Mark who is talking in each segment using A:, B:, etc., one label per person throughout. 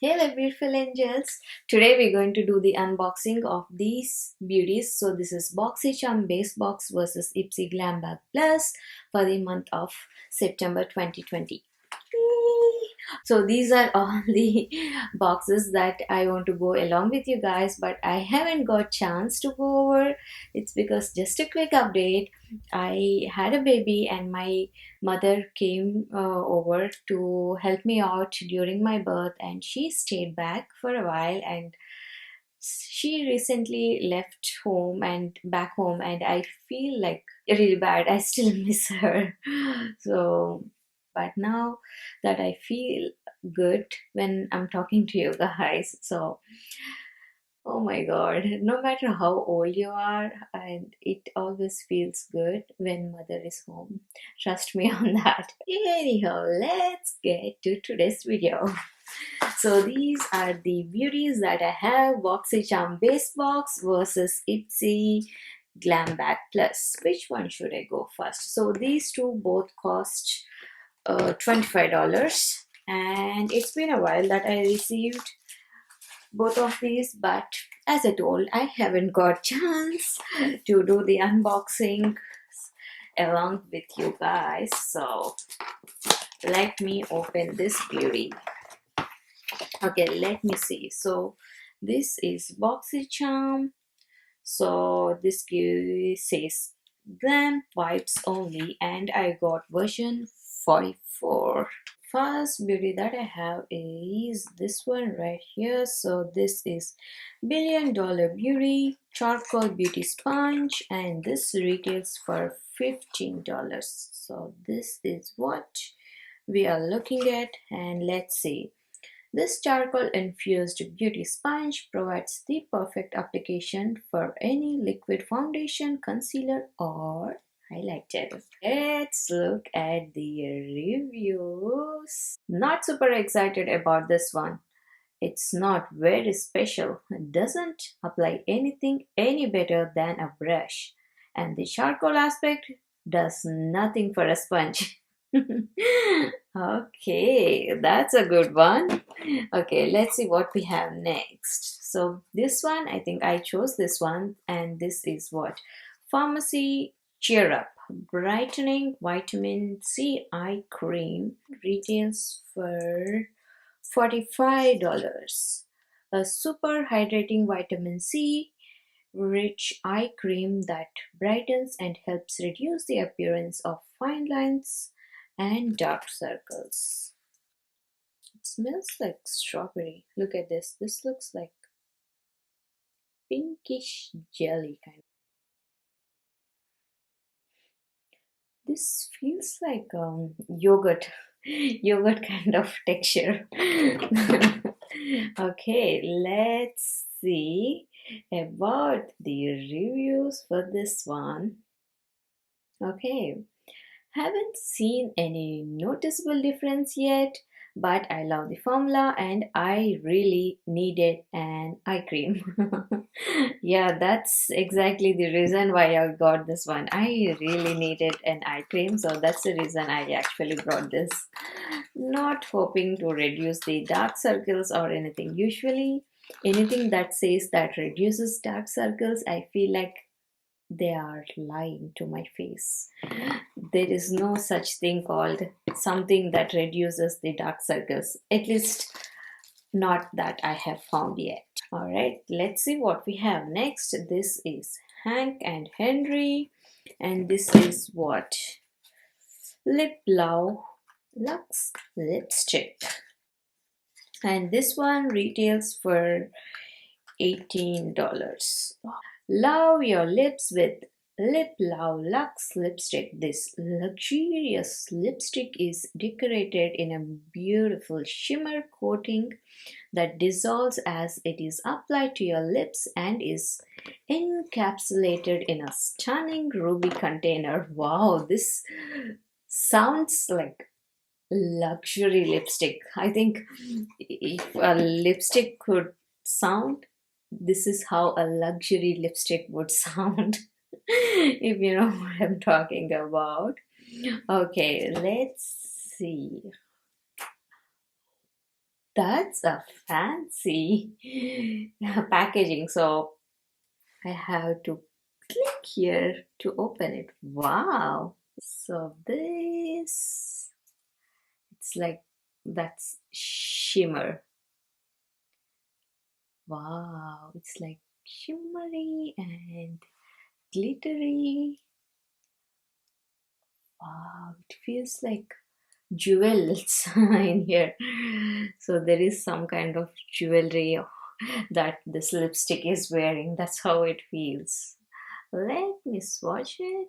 A: Hello beautiful angels. Today we're going to do the unboxing of these beauties. So this is BoxyCharm base box versus Ipsy Glam Bag Plus for the month of September 2020. So these are all the boxes that I want to go along with you guys, but I haven't got chance to go over. It's because, just a quick update, I had a baby and my mother came over to help me out during my birth, and she stayed back for a while, and she recently left home and back home, and I feel like really bad. I still miss her. So but now that I feel good when I'm talking to you guys, so oh my god, no matter how old you are, and it always feels good when mother is home. Trust me on that. Anyhow, let's get to today's video. So these are the beauties that I have: BoxyCharm base box versus Ipsy Glam Bag Plus. Which one should I go first? So these two both cost $25, and it's been a while that I received both of these, but as I told, I haven't got chance to do the unboxing along with you guys. So let me open this beauty. Okay, let me see. So this is BoxyCharm. So this says Glam Vibes Only, and I got version 44. First beauty that I have is this one right here. So this is $1 Billion Beauty Charcoal Beauty Sponge, and this retails for $15. So this is what we are looking at, and let's see. This charcoal infused beauty sponge provides the perfect application for any liquid foundation, concealer, or highlighter. Let's look at the reviews. Not super excited about this one. It's not very special. It doesn't apply anything any better than a brush. And the charcoal aspect does nothing for a sponge. Okay, that's a good one. Okay, let's see what we have next. So this one, I think I chose this one, and this is what? Pharmacy Cheer Up Brightening Vitamin C Eye Cream retails for $45. A super hydrating vitamin C rich eye cream that brightens and helps reduce the appearance of fine lines and dark circles. It smells like strawberry. Look at this. This looks like pinkish jelly kind. This feels like yogurt, yogurt kind of texture. Okay, let's see about the reviews for this one. Okay, haven't seen any noticeable difference yet, but I love the formula and I really needed an eye cream. Yeah, that's exactly the reason why I got this one. I really needed an eye cream, so that's the reason I actually brought this. Not hoping to reduce the dark circles or anything. Usually, anything that says that reduces dark circles, I feel like they are lying to my face. There is no such thing called something that reduces the dark circles, at least not that I have found yet. All right, let's see what we have next. This is Hank and Henry, and this is what? Lip Love Lux Lipstick, and this one retails for $18. Love your lips with Lip Love Luxe Lipstick. This luxurious lipstick is decorated in a beautiful shimmer coating that dissolves as it is applied to your lips and is encapsulated in a stunning ruby container. Wow, this sounds like luxury lipstick. I think if a lipstick could sound, this is how a luxury lipstick would sound. If you know what I'm talking about. Okay, let's see. That's a fancy packaging. So I have to click here to open it. Wow. So this, it's like, that's shimmer. Wow. It's like shimmery and glittery. Wow. It feels like jewels in here. So there is some kind of jewelry that this lipstick is wearing. That's how it feels. Let me swatch it.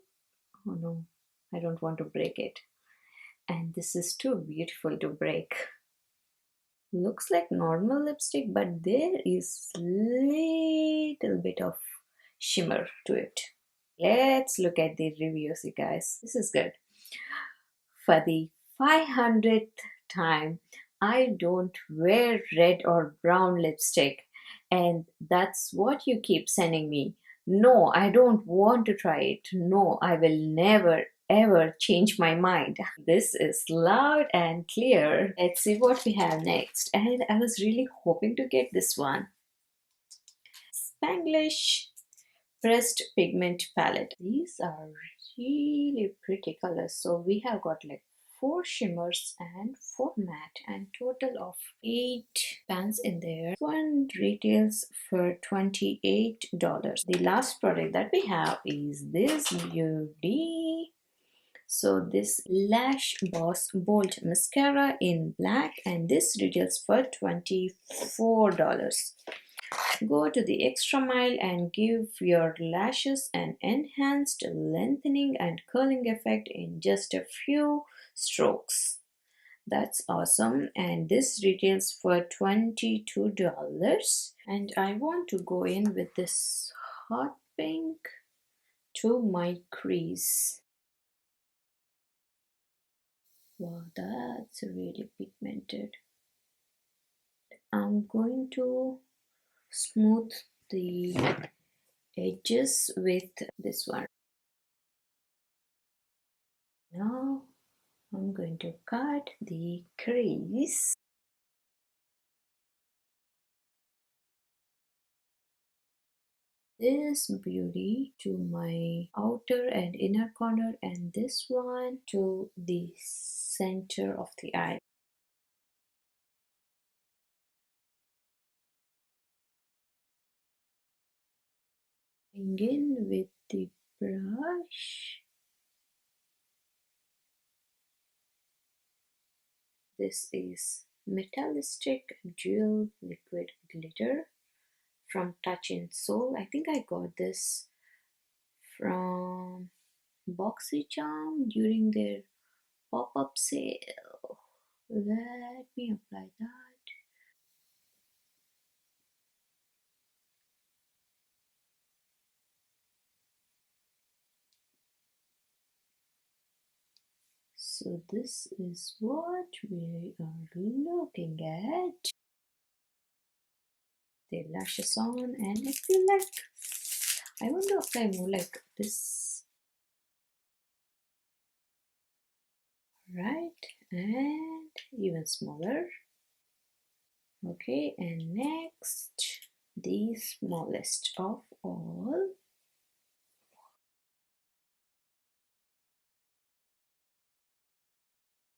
A: Oh no, I don't want to break it. And this is too beautiful to break. Looks like normal lipstick, but there is little bit of shimmer to it. Let's look at the reviews, you guys. This is good. For the 500th time, I don't wear red or brown lipstick, and that's what you keep sending me. No, I don't want to try it. No, I will never ever change my mind. This is loud and clear. Let's see what we have next. And I was really hoping to get this one. Spanglish pressed pigment palette. These are really pretty colors. So we have got like 4 shimmers and 4 matte, and total of 8 pans in there. One retails for $28. The last product that we have is this beauty. So this Lash Boss Bold Mascara in black, and this retails for $24. Go to the extra mile and give your lashes an enhanced lengthening and curling effect in just a few strokes. That's awesome, and this retails for $22. And I want to go in with this hot pink to my crease. Wow, that's really pigmented. I'm going to smooth the edges with this one. Now I'm going to cut the crease. This beauty to my outer and inner corner, and this one to the center of the eye. Begin with the brush. This is Metallistic Jewel Liquid Glitter from Touch in Soul. I think I got this from BoxyCharm during their pop-up sale. Let me apply that. So this is what we are looking at. The lashes on, and I feel like I want to apply more like this, right? And even smaller. Okay, and next, the smallest of all.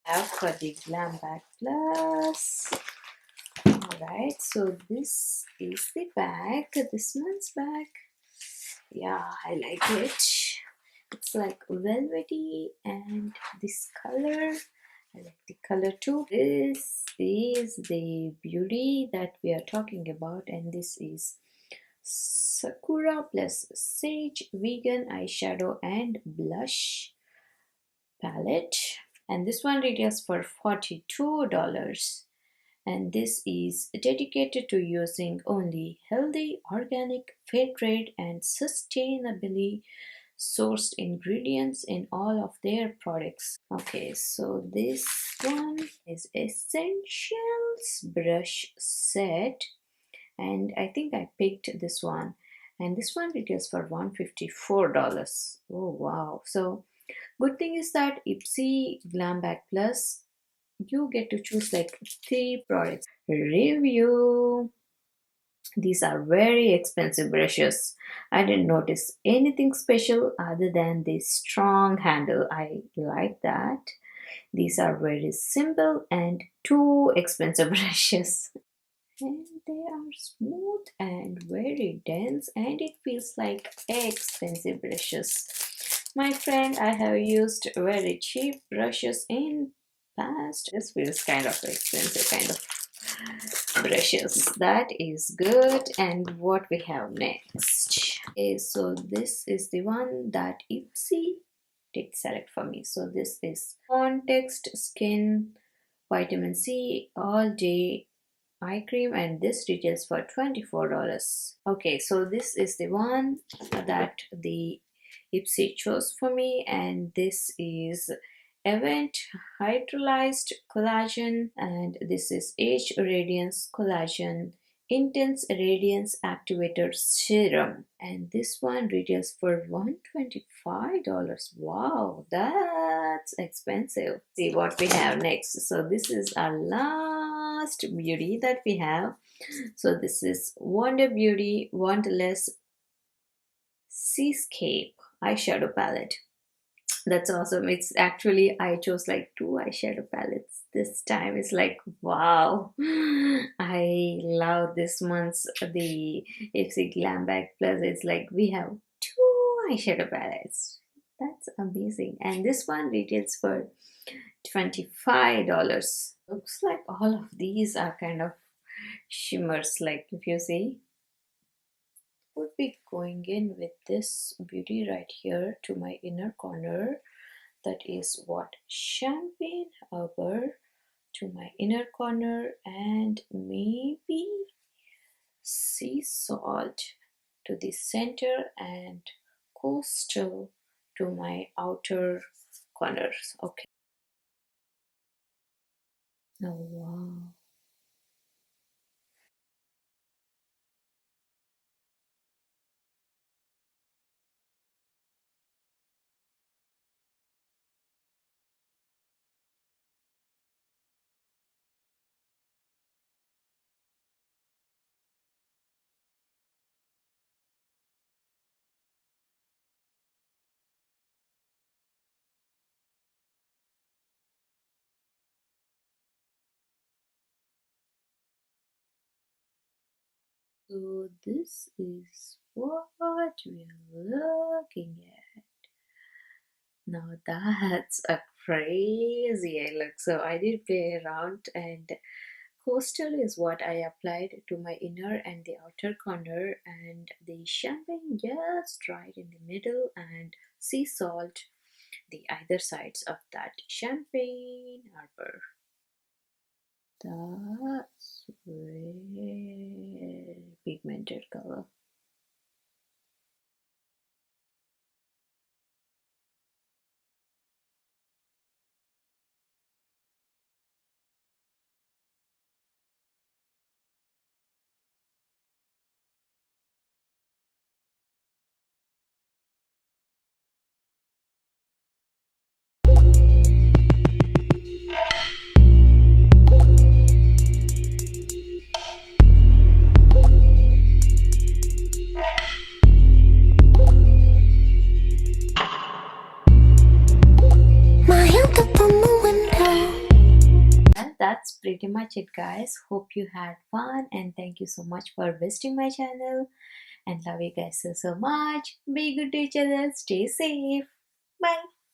A: Have for the Glam Bag Plus. Alright, so this is the bag, this month's bag. Yeah, I like it. It's like velvety, and this color, I like the color too. This is the beauty that we are talking about, and this is Sakura plus Sage Vegan Eyeshadow and Blush palette, and this one retails for $42. And this is dedicated to using only healthy, organic, fair trade, and sustainably sourced ingredients in all of their products. Okay, so this one is Essentials brush set, and I think I picked this one, and this one retails for $154. Oh wow. So good thing is that Ipsy Glam Bag Plus you get to choose like 3 products. Review. These are very expensive brushes. I didn't notice anything special other than the strong handle. I like that. These are very simple and too expensive brushes. And they are smooth and very dense, and it feels like expensive brushes. My friend, I have used very cheap brushes in past. This feels kind of expensive kind of brushes. That is good. And what we have next? Okay, so this is the one that Ipsy did select for me. So this is Context Skin Vitamin C All Day Eye Cream, and this retails for $24. Okay, so this is the one that the Ipsy chose for me, and this is Event Hydrolyzed Collagen, and this is Age Radiance Collagen Intense Radiance Activator Serum, and this one retails for $125. Wow, that's expensive. See what we have next. So this is our last beauty that we have. So this is Wonder Beauty Wanderlust Seascape eyeshadow palette. That's awesome. It's actually, I chose like 2 eyeshadow palettes this time. It's like, wow. I love this month's the Ipsy Glam Bag Plus. It's like we have 2 eyeshadow palettes. That's amazing. And this one retails for $25. Looks like all of these are kind of shimmers, like if you see. Would be going in with this beauty right here to my inner corner. That is what Champagne Arbor to my inner corner, and maybe Sea Salt to the center, and Coastal to my outer corners. Okay. Oh wow. So this is what we're looking at. Now that's a crazy look. So I did play around, and coastal is what I applied to my inner and the outer corner, and the champagne just right in the middle, and sea salt the either sides of that champagne arbor. That's very pigmented color. Well, that's pretty much it, guys. Hope you had fun, and thank you so much for visiting my channel, and love you guys so much. Be good to each other, stay safe, bye.